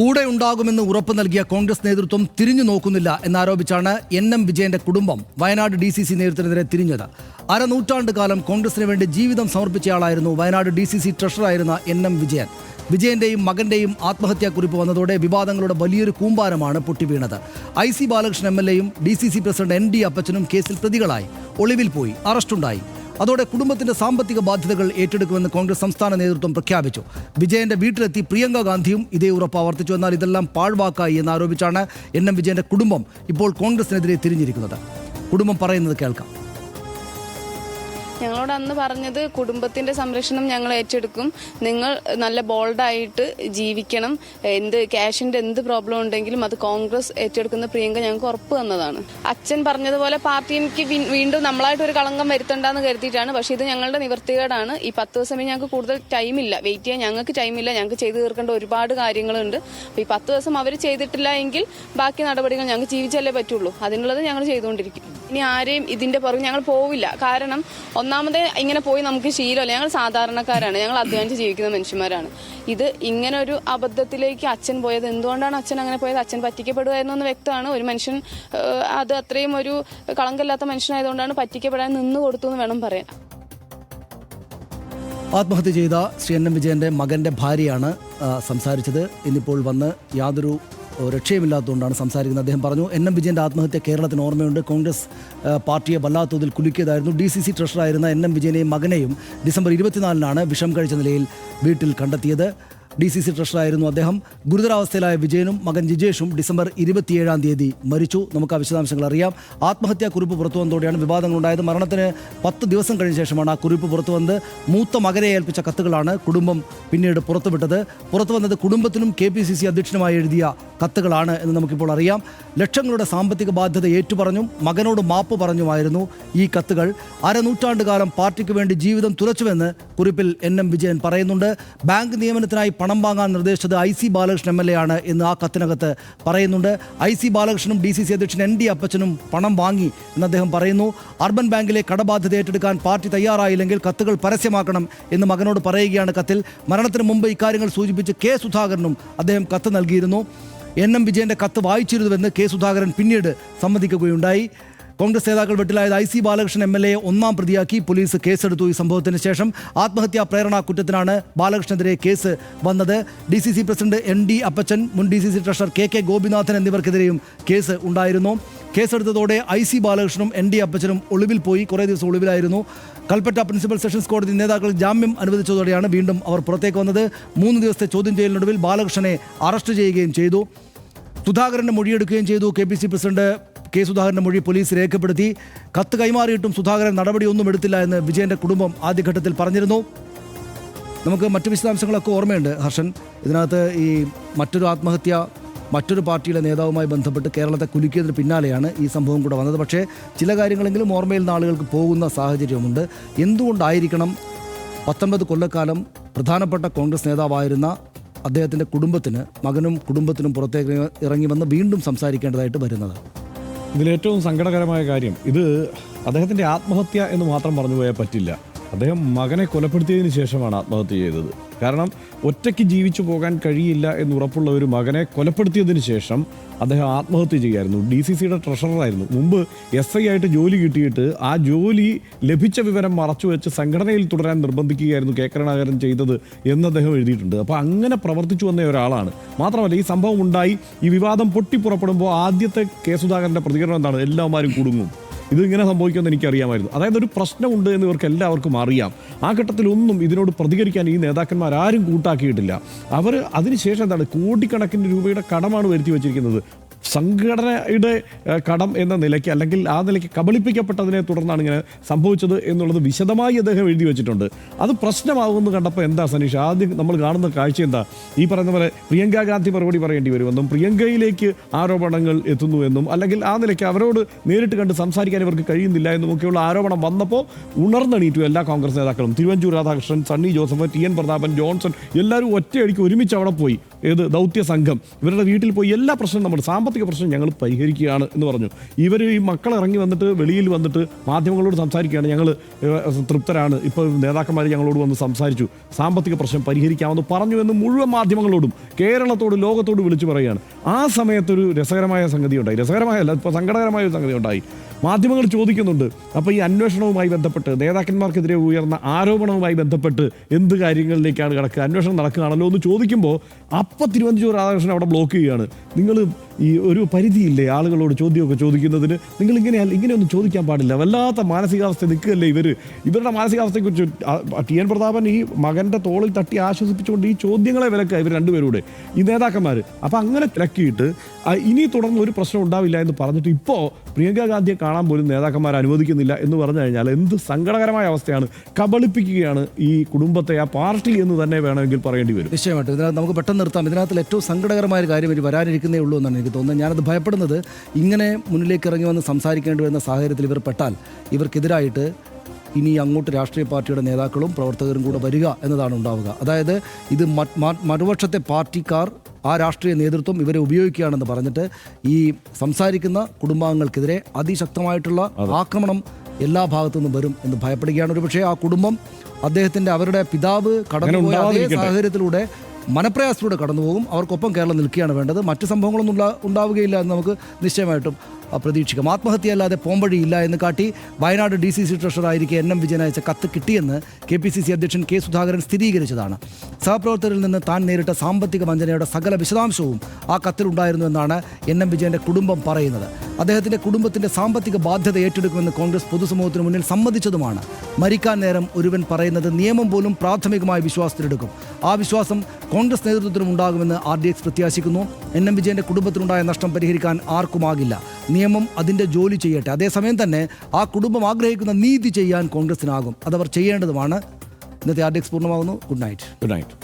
കൂടെ ഉണ്ടാകുമെന്ന് ഉറപ്പ് നൽകിയ കോൺഗ്രസ് നേതൃത്വം തിരിഞ്ഞു നോക്കുന്നില്ല എന്നാരോപിച്ചാണ് എൻ വിജയന്റെ കുടുംബം വയനാട് DCC നേതൃത്വത്തിനെതിരെ തിരിഞ്ഞത്. അരനൂറ്റാണ്ട് കാലം കോൺഗ്രസിന് വേണ്ടി ജീവിതം സമർപ്പിച്ചയാളായിരുന്നു വയനാട് DCC ട്രഷററായിരുന്ന എൻ വിജയൻ. വിജയന്റെയും മകന്റെയും ആത്മഹത്യാക്കുറിപ്പ് വന്നതോടെ വിവാദങ്ങളുടെ വലിയൊരു കൂമ്പാരമാണ് പൊട്ടിവീണത്. IC ബാലകൃഷ്ണൻ MLA-യും DCC പ്രസിഡന്റ് ND അപ്പച്ചനും കേസിൽ പ്രതികളായി, ഒളിവിൽ പോയി, അറസ്റ്റുണ്ടായി. അതോടെ കുടുംബത്തിന്റെ സാമ്പത്തിക ബാധ്യതകൾ ഏറ്റെടുക്കുമെന്ന് കോൺഗ്രസ് സംസ്ഥാന നേതൃത്വം പ്രഖ്യാപിച്ചു. വിജയന്റെ വീട്ടിലെത്തി പ്രിയങ്ക ഗാന്ധിയും ഇതേ ഉറപ്പ് ആവർത്തിച്ചു. എന്നാൽ ഇതെല്ലാം പാഴ്വാക്കായി എന്നാരോപിച്ചാണ് എൻ വിജയന്റെ കുടുംബം ഇപ്പോൾ കോൺഗ്രസിനെതിരെ തിരിഞ്ഞിരിക്കുന്നത്. കുടുംബം പറയുന്നത് കേൾക്കാം. ഞങ്ങളോട് അന്ന് പറഞ്ഞത് കുടുംബത്തിന്റെ സംരക്ഷണം ഞങ്ങൾ ഏറ്റെടുക്കും, നിങ്ങൾ നല്ല ബോൾഡായിട്ട് ജീവിക്കണം, ക്യാഷിന്റെ എന്ത് പ്രോബ്ലം ഉണ്ടെങ്കിലും അത് കോൺഗ്രസ് ഏറ്റെടുക്കുന്ന പ്രിയങ്ക ഞങ്ങൾക്ക് ഉറപ്പ് തന്നതാണ്. അച്ഛൻ പറഞ്ഞതുപോലെ പാർട്ടിക്ക് വീണ്ടും നമ്മളായിട്ട് ഒരു കളങ്കം വരുത്തണ്ടെന്ന് കരുതിയിട്ടാണ്. പക്ഷേ ഇത് ഞങ്ങളുടെ നിവൃത്തികേടാണ്. ഈ 10 ദിവസം ഞങ്ങൾക്ക് കൂടുതൽ ടൈമില്ല, വെയിറ്റ് ചെയ്യാൻ ഞങ്ങൾക്ക് ടൈമില്ല. ഞങ്ങൾക്ക് ചെയ്തു തീർക്കേണ്ട ഒരുപാട് കാര്യങ്ങളുണ്ട്. അപ്പോൾ ഈ 10 ദിവസം അവർ ചെയ്തിട്ടില്ല എങ്കിൽ ബാക്കി നടപടികൾ ഞങ്ങൾക്ക് ജീവിച്ചല്ലേ പറ്റുള്ളൂ. അതിനുള്ളത് ഞങ്ങൾ ചെയ്തുകൊണ്ടിരിക്കും. ഇനി ആരെയും ഇതിന്റെ പുറകെ ഞങ്ങൾ പോവില്ല. കാരണം ഒന്നാമത് ഇങ്ങനെ പോയി നമുക്ക് ശീലമല്ല. ഞങ്ങൾ സാധാരണക്കാരാണ്, ഞങ്ങൾ അധ്വാനിച്ച് ജീവിക്കുന്ന മനുഷ്യന്മാരാണ്. ഇത് ഇങ്ങനെ ഒരു അബദ്ധത്തിലേക്ക് അച്ഛൻ പോയത്, എന്തുകൊണ്ടാണ് അച്ഛൻ അങ്ങനെ പോയത്? അച്ഛൻ പറ്റിക്കപ്പെടുമായിരുന്നു എന്ന് വ്യക്തമാണ്. ഒരു മനുഷ്യൻ അത് അത്രയും ഒരു കളങ്കമില്ലാത്ത മനുഷ്യനായതുകൊണ്ടാണ് പറ്റിക്കപ്പെടാൻ നിന്ന് കൊടുത്തു എന്ന് വേണം പറയാൻ. ആത്മഹത്യ ചെയ്ത ശ്രീ എൻ വിജയന്റെ മകന്റെ ഭാര്യയാണ് സംസാരിച്ചത്. ഇന്നിപ്പോൾ വന്ന് യാതൊരു രക്ഷയുമില്ലാത്തതുകൊണ്ടാണ് സംസാരിക്കുന്നത്. അദ്ദേഹം പറഞ്ഞു, എൻ വിജയന്റെ ആത്മഹത്യ കേരളത്തിന് ഓർമ്മയുണ്ട്. കോൺഗ്രസ് പാർട്ടിയെ വല്ലാത്തോതിൽ കുലുക്കിയതായിരുന്നു. DCC ട്രഷറായിരുന്ന എൻ വിജയനെയും മകനെയും ഡിസംബർ 24-നാണ് വിഷം കഴിച്ച നിലയിൽ വീട്ടിൽ കണ്ടെത്തിയത്. DCC ട്രഷറായിരുന്നു അദ്ദേഹം. ഗുരുതരാവസ്ഥയിലായ വിജയനും മകൻ ജിജേഷും ഡിസംബർ 27-ാം തീയതി മരിച്ചു. നമുക്ക് ആ വിശദാംശങ്ങൾ അറിയാം. ആത്മഹത്യാക്കുറിപ്പ് പുറത്തു വന്നതോടെയാണ് വിവാദങ്ങളുണ്ടായത്. മരണത്തിന് 10 ദിവസം കഴിഞ്ഞ ശേഷമാണ് ആ കുറിപ്പ് പുറത്തു വന്നത്. മൂത്ത മകനെ ഏൽപ്പിച്ച കത്തുകളാണ് കുടുംബം പിന്നീട് പുറത്തുവിട്ടത്. പുറത്തു വന്നത് കുടുംബത്തിനും KPCC അധ്യക്ഷനുമായി എഴുതിയ കത്തുകളാണ് എന്ന് നമുക്കിപ്പോൾ അറിയാം. ലക്ഷങ്ങളുടെ സാമ്പത്തിക ബാധ്യത ഏറ്റുപറഞ്ഞും മകനോട് മാപ്പ് പറഞ്ഞുമായിരുന്നു ഈ കത്തുകൾ. അരനൂറ്റാണ്ട് കാലം പാർട്ടിക്ക് വേണ്ടി ജീവിതം തുലച്ചുവെന്ന് കുറിപ്പിൽ എൻ വിജയൻ പറയുന്നുണ്ട്. ബാങ്ക് നിയമനത്തിനായി പണം വാങ്ങാൻ നിർദ്ദേശിച്ചത് IC ബാലകൃഷ്ണൻ MLA ആണ് എന്ന് ആ കത്തിനകത്ത് പറയുന്നുണ്ട്. IC ബാലകൃഷ്ണനും DCC അധ്യക്ഷൻ ND അപ്പച്ചനും പണം വാങ്ങി എന്ന് അദ്ദേഹം പറയുന്നു. അർബൻ ബാങ്കിലെ കടബാധ്യത ഏറ്റെടുക്കാൻ പാർട്ടി തയ്യാറായില്ലെങ്കിൽ കത്തുകൾ പരസ്യമാക്കണം എന്ന് മകനോട് പറയുകയാണ് കത്തിൽ. മരണത്തിന് മുമ്പ് ഇക്കാര്യങ്ങൾ സൂചിപ്പിച്ച് K സുധാകരനും അദ്ദേഹം കത്ത് നൽകിയിരുന്നു. എൻ വിജയന്റെ കത്ത് വായിച്ചിരുന്നുവെന്ന് K സുധാകരൻ പിന്നീട് സമ്മതിക്കുകയുണ്ടായി. കോൺഗ്രസ് നേതാക്കൾ വെട്ടിലായത് IC ബാലകൃഷ്ണൻ MLA-യെ 1-ാം പ്രതിയാക്കി പോലീസ് കേസെടുത്തു. ഈ സംഭവത്തിന് ശേഷം ആത്മഹത്യാ പ്രേരണ കുറ്റത്തിനാണ് ബാലകൃഷ്ണനെതിരെ കേസ് വന്നത്. DCC പ്രസിഡന്റ് ND അപ്പച്ചൻ, മുൻ DCC ട്രഷറർ KK ഗോപിനാഥൻ എന്നിവർക്കെതിരെയും കേസ് ഉണ്ടായിരുന്നു. കേസെടുത്തതോടെ IC ബാലകൃഷ്ണനും ND അപ്പച്ചനും ഒളിവിൽ പോയി. കുറേ ദിവസം ഒളിവിലായിരുന്നു. കൽപ്പറ്റ പ്രിൻസിപ്പൽ സെഷൻസ് കോടതി നേതാക്കൾ ജാമ്യം അനുവദിച്ചതോടെയാണ് വീണ്ടും അവർ പുറത്തേക്ക് വന്നത്. 3 ദിവസത്തെ ചോദ്യം ചെയ്യലിനൊടുവിൽ ബാലകൃഷ്ണനെ അറസ്റ്റ് ചെയ്യുകയും ചെയ്തു. സുധാകരൻ്റെ മൊഴിയെടുക്കുകയും ചെയ്തു. KPC പ്രസിഡന്റ് K സുധാകരൻ്റെ മൊഴി പോലീസ് രേഖപ്പെടുത്തി. കത്ത് കൈമാറിയിട്ടും സുധാകരൻ നടപടിയൊന്നും എടുത്തില്ല എന്ന് വിജയന്റെ കുടുംബം ആദ്യഘട്ടത്തിൽ പറഞ്ഞിരുന്നു. നമുക്ക് മറ്റു വിശദാംശങ്ങളൊക്കെ ഓർമ്മയുണ്ട് ഹർഷൻ. ഇതിനകത്ത് ഈ മറ്റൊരു ആത്മഹത്യ മറ്റൊരു പാർട്ടിയുടെ നേതാവുമായി ബന്ധപ്പെട്ട് കേരളത്തെ കുലുക്കിയതിന് പിന്നാലെയാണ് ഈ സംഭവം കൂടെ വന്നത്. പക്ഷേ ചില കാര്യങ്ങളെങ്കിലും ഓർമ്മയിൽ നിന്ന് ആളുകൾക്ക് പോകുന്ന സാഹചര്യമുണ്ട്. എന്തുകൊണ്ടായിരിക്കണം 19 കൊല്ലക്കാലം പ്രധാനപ്പെട്ട കോൺഗ്രസ് നേതാവായിരുന്ന അദ്ദേഹത്തിൻ്റെ കുടുംബത്തിന്, മകനും കുടുംബത്തിനും പുറത്തേക്ക് ഇറങ്ങി വന്ന് വീണ്ടും സംസാരിക്കേണ്ടതായിട്ട് വരുന്നത്? ഇതിലേറ്റവും സങ്കടകരമായ കാര്യം, ഇത് അദ്ദേഹത്തിൻ്റെ ആത്മഹത്യ എന്ന് മാത്രം പറഞ്ഞു പോയാൽ പറ്റില്ല. അദ്ദേഹം മകനെ കൊലപ്പെടുത്തിയതിന് ശേഷമാണ് ആത്മഹത്യ ചെയ്തത്. കാരണം ഒറ്റയ്ക്ക് ജീവിച്ചു പോകാൻ കഴിയില്ല എന്നുറപ്പുള്ള ഒരു മകനെ കൊലപ്പെടുത്തിയതിന് ശേഷം അദ്ദേഹം ആത്മഹത്യ ചെയ്യുമായിരുന്നു. DCCയുടെ ട്രഷററായിരുന്നു. മുമ്പ് SI ആയിട്ട് ജോലി കിട്ടിയിട്ട് ആ ജോലി ലഭിച്ച വിവരം മറച്ചു വെച്ച് സംഘടനയിൽ തുടരാൻ നിർബന്ധിക്കുകയായിരുന്നു K കരുണാകരൻ ചെയ്തത് എന്ന് അദ്ദേഹം എഴുതിയിട്ടുണ്ട്. അപ്പോൾ അങ്ങനെ പ്രവർത്തിച്ചു വന്ന ഒരാളാണ്. മാത്രമല്ല, ഈ സംഭവം ഉണ്ടായി, ഈ വിവാദം പൊട്ടിപ്പുറപ്പെടുമ്പോൾ ആദ്യത്തെ K സുധാകരൻ്റെ പ്രതികരണം എന്താണ്? എല്ലാവരും കുടുങ്ങും, ഇതിങ്ങനെ സംഭവിക്കുമെന്ന് എനിക്കറിയാമായിരുന്നു. അതായത് ഒരു പ്രശ്നമുണ്ട് എന്ന് ഇവർക്ക് എല്ലാവർക്കും അറിയാം. ആ ഘട്ടത്തിലൊന്നും ഇതിനോട് പ്രതികരിക്കാൻ ഈ നേതാക്കന്മാരാരും കൂട്ടാക്കിയിട്ടില്ല. അവർ അതിനുശേഷം എന്താണ്, കോടിക്കണക്കിന് രൂപയുടെ കടമാണ് വരുത്തി വച്ചിരിക്കുന്നത്. സംഘടനയുടെ കടം എന്ന നിലയ്ക്ക്, അല്ലെങ്കിൽ ആ നിലയ്ക്ക് കബളിപ്പിക്കപ്പെട്ടതിനെ തുടർന്നാണ് ഇങ്ങനെ സംഭവിച്ചത് എന്നുള്ളത് വിശദമായി അദ്ദേഹം എഴുതി വെച്ചിട്ടുണ്ട്. അത് പ്രശ്നമാകുമെന്ന് കണ്ടപ്പോൾ എന്താ സനീഷ്, ആദ്യം നമ്മൾ കാണുന്ന കാഴ്ച എന്താ? ഈ പറയുന്ന പോലെ പ്രിയങ്ക ഗാന്ധി മറുപടി പറയേണ്ടി വരുമെന്നും പ്രിയങ്കയിലേക്ക് ആരോപണങ്ങൾ എത്തുന്നുവെന്നും, അല്ലെങ്കിൽ ആ നിലയ്ക്ക് അവരോട് നേരിട്ട് കണ്ട് സംസാരിക്കാൻ ഇവർക്ക് കഴിയുന്നില്ല എന്നുമൊക്കെയുള്ള ആരോപണം വന്നപ്പോൾ ഉണർന്നെണീറ്റു എല്ലാ കോൺഗ്രസ് നേതാക്കളും. തിരുവഞ്ചൂർ രാധാകൃഷ്ണൻ, സണ്ണി ജോസഫ്, TN പ്രതാപൻ, ജോൺസൺ എല്ലാവരും ഒറ്റയടിക്ക് ഒരുമിച്ച് അവിടെ പോയി. ഏത് ദൗത്യ സംഘം ഇവരുടെ വീട്ടിൽ പോയി എല്ലാ പ്രശ്നവും, നമ്മുടെ സാമ്പത്തിക സാമ്പത്തിക പ്രശ്നം ഞങ്ങൾ പരിഹരിക്കുകയാണ് എന്ന് പറഞ്ഞു. ഇവർ ഈ മക്കൾ ഇറങ്ങി വന്നിട്ട് വെളിയിൽ വന്നിട്ട് മാധ്യമങ്ങളോട് സംസാരിക്കുകയാണ്, ഞങ്ങൾ തൃപ്തരാണ്, ഇപ്പോൾ നേതാക്കന്മാർ ഞങ്ങളോട് വന്ന് സംസാരിച്ചു, സാമ്പത്തിക പ്രശ്നം പരിഹരിക്കാമെന്ന് പറഞ്ഞു എന്ന് മുഴുവൻ മാധ്യമങ്ങളോടും കേരളത്തോട് ലോകത്തോട് വിളിച്ചു പറയുകയാണ്. ആ സമയത്തൊരു രസകരമായ സംഗതി ഉണ്ടായി, രസകരമായല്ല ഇപ്പോൾ സങ്കടകരമായ ഒരു സംഗതി ഉണ്ടായി. മാധ്യമങ്ങൾ ചോദിക്കുന്നുണ്ട്, അപ്പോൾ ഈ അന്വേഷണവുമായി ബന്ധപ്പെട്ട് നേതാക്കന്മാർക്കെതിരെ ഉയർന്ന ആരോപണവുമായി ബന്ധപ്പെട്ട് എന്ത് കാര്യങ്ങളിലേക്കാണ് കിടക്കുക, അന്വേഷണം നടക്കുകയാണല്ലോ എന്ന് ചോദിക്കുമ്പോൾ അപ്പം തിരുവനന്തപുരം രാധാകൃഷ്ണൻ അവിടെ ബ്ലോക്ക് ചെയ്യുകയാണ്. നിങ്ങൾ ഈ ഒരു പരിധിയില്ലേ ആളുകളോട് ചോദ്യമൊക്കെ ചോദിക്കുന്നതിന്, നിങ്ങൾ ഇങ്ങനെയൊന്നും ചോദിക്കാൻ പാടില്ല, വല്ലാത്ത മാനസികാവസ്ഥ നിൽക്കുകയല്ലേ ഇവരുടെ മാനസികാവസ്ഥയെക്കുറിച്ച് ടി എൻ പ്രതാപൻ ഈ മകൻ്റെ തോളിൽ തട്ടി ആശ്വസിപ്പിച്ചുകൊണ്ട് ഈ ചോദ്യങ്ങളെ വിലക്കുക ഇവർ രണ്ടുപേരുടെ ഈ നേതാക്കന്മാർ. അപ്പം അങ്ങനെ വിലക്കിയിട്ട് ഇനി തുടർന്ന് ഒരു പ്രശ്നം ഉണ്ടാവില്ല എന്ന് പറഞ്ഞിട്ട് ഇപ്പോൾ പ്രിയങ്ക ഗാന്ധിയെ കാണാൻ പോലും നേതാക്കന്മാർ അനുവദിക്കുന്നില്ല എന്ന് പറഞ്ഞു കഴിഞ്ഞാൽ എന്ത് സങ്കടകരമായ അവസ്ഥയാണ്. കബളിപ്പിക്കുകയാണ് ഈ കുടുംബത്തെ, ആ പാർട്ടി എന്ന് തന്നെ വേണമെങ്കിൽ പറയേണ്ടി വരും. നിശ്ചയമായിട്ടും ഇതിനകത്ത് നമുക്ക് പെട്ടെന്ന് നിർത്താം. ഇതിനകത്തിൽ ഏറ്റവും സങ്കടകരമായ ഒരു കാര്യം ഇവർ വരാനിരിക്കുന്നേ ഉള്ളൂ എന്നാണ് എനിക്ക് തോന്നുന്നത്. ഞാനത് ഭയപ്പെടുന്നത് ഇങ്ങനെ മുന്നിലേക്ക് ഇറങ്ങി വന്ന് സംസാരിക്കേണ്ടി വരുന്ന സാഹചര്യത്തിൽ ഇവർ പെട്ടാൽ ഇവർക്കെതിരായിട്ട് ഇനി അങ്ങോട്ട് രാഷ്ട്രീയ പാർട്ടിയുടെ നേതാക്കളും പ്രവർത്തകരും കൂടെ വരിക എന്നതാണ് ഉണ്ടാവുക. അതായത് ഇത് മറുപക്ഷത്തെ പാർട്ടിക്കാർ, ആ രാഷ്ട്രീയ നേതൃത്വം ഇവരെ ഉപയോഗിക്കുകയാണെന്ന് പറഞ്ഞിട്ട് ഈ സംസാരിക്കുന്ന കുടുംബാംഗങ്ങൾക്കെതിരെ അതിശക്തമായിട്ടുള്ള ആക്രമണം എല്ലാ ഭാഗത്തു നിന്നും വരും എന്ന് ഭയപ്പെടുകയാണ്. ഒരുപക്ഷെ ആ കുടുംബം അവരുടെ പിതാവ് കടന്നുപോയ അതേ സാഹചര്യത്തിലൂടെ മനപ്രയാസത്തിലൂടെ കടന്നുപോകും. അവർക്കൊപ്പം കേരളം നിൽക്കുകയാണ് വേണ്ടത്. മറ്റ് സംഭവങ്ങളൊന്നും ഉണ്ടാവുകയില്ല എന്ന് നമുക്ക് നിശ്ചയമായിട്ടും പ്രതീക്ഷിക്കാം. ആത്മഹത്യയല്ലാതെ പോംവഴിയില്ല എന്ന് കാട്ടി വയനാട് DCC ട്രഷററായിരിക്കെ NM വിജയൻ അയച്ച കത്ത് കിട്ടിയെന്ന് KPCC അധ്യക്ഷൻ K സുധാകരൻ സ്ഥിരീകരിച്ചതാണ്. സഹപ്രവർത്തകരിൽ നിന്ന് താൻ നേരിട്ട സാമ്പത്തിക വഞ്ചനയുടെ സകല വിശദാംശവും ആ കത്തിലുണ്ടായിരുന്നു എന്നാണ് NM വിജയന്റെ കുടുംബം പറയുന്നത്. അദ്ദേഹത്തിന്റെ കുടുംബത്തിന്റെ സാമ്പത്തിക ബാധ്യത ഏറ്റെടുക്കുമെന്ന് കോൺഗ്രസ് പൊതുസമൂഹത്തിന് മുന്നിൽ സമ്മതിച്ചതുമാണ്. മരിക്കാൻ നേരം ഒരുവൻ പറയുന്നത് നിയമം പോലും പ്രാഥമികമായ വിശ്വാസത്തിലെടുക്കും. ആ വിശ്വാസം കോൺഗ്രസ് നേതൃത്വത്തിനും ഉണ്ടാകുമെന്ന് RDX പ്രത്യാശിക്കുന്നു. NM വിജയന്റെ കുടുംബത്തിനുണ്ടായ നഷ്ടം പരിഹരിക്കാൻ ആർക്കുമാകില്ല. നിയമം അതിൻ്റെ ജോലി ചെയ്യട്ടെ. അതേസമയം തന്നെ ആ കുടുംബം ആഗ്രഹിക്കുന്ന നീതി ചെയ്യാൻ കോൺഗ്രസിനാകും. അതവർ ചെയ്യേണ്ടതുമാണ്. ഇന്നത്തെ RDX പൂർണ്ണമാകുന്നു. Good night.